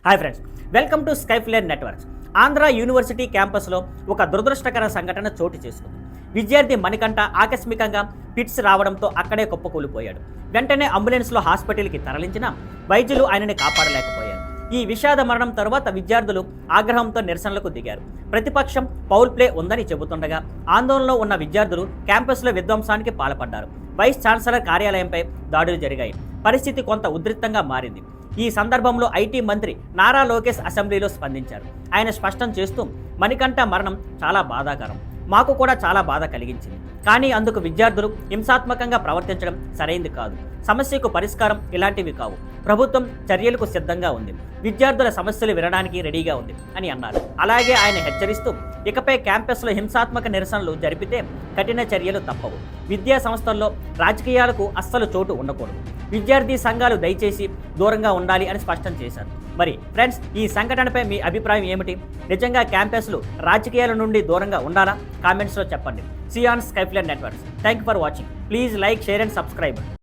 Hi friends, welcome to Skyflare Networks. Andhra university క్యాంపస్లో ఒక దురదృష్టకర సంఘటన చోటు చేసుకుంది. విద్యార్థి మణికంఠ ఆకస్మికంగా పిట్స్ రావడంతో అక్కడే కుప్పకూలిపోయాడు. వెంటనే అంబులెన్స్లో హాస్పిటల్కి తరలించిన వైద్యులు ఆయనని కాపాడలేకపోయారు. ఈ విషాద మరణం తరువాత విద్యార్థులు ఆగ్రహంతో నిరసనలకు దిగారు. ప్రతిపక్షం పౌల్ ప్లే ఉందని చెబుతుండగా ఆందోళనలో ఉన్న విద్యార్థులు క్యాంపస్లో విధ్వంసానికి పాల్పడ్డారు. వైస్ ఛాన్సలర్ కార్యాలయంపై దాడులు జరిగాయి. పరిస్థితి కొంత ఉద్రిక్తంగా మారింది. ఈ సందర్భంలో ఐటీ మంత్రి నారా లోకేష్ అసెంబ్లీలో స్పందించారు. ఆయన స్పష్టం చేస్తూ, మణికంఠ మరణం చాలా బాధాకరం, మాకు కూడా చాలా బాధ కలిగించింది. కానీ అందుకు విద్యార్థులు హింసాత్మకంగా ప్రవర్తించడం సరైంది కాదు. సమస్యకు పరిష్కారం ఇలాంటివి కావు. ప్రభుత్వం చర్యలకు సిద్ధంగా ఉంది, విద్యార్థుల సమస్యలు వినడానికి రెడీగా ఉంది అని అన్నారు. అలాగే ఆయన హెచ్చరిస్తూ, ఇకపై క్యాంపస్లో హింసాత్మక నిరసనలు జరిపితే కఠిన చర్యలు తప్పవు. విద్యా సంస్థల్లో రాజకీయాలకు అస్సలు చోటు ఉండకూడదు. విద్యార్థి సంఘాలు దయచేసి దూరంగా ఉండాలి అని స్పష్టం చేశారు. మరి ఫ్రెండ్స్, ఈ సంఘటనపై మీ అభిప్రాయం ఏమిటి? నిజంగా క్యాంపస్లు రాజకీయాల నుండి దూరంగా ఉండాలా? కామెంట్స్లో చెప్పండి. See on Skyflare Networks. Thank you for watching. Please like, share and subscribe.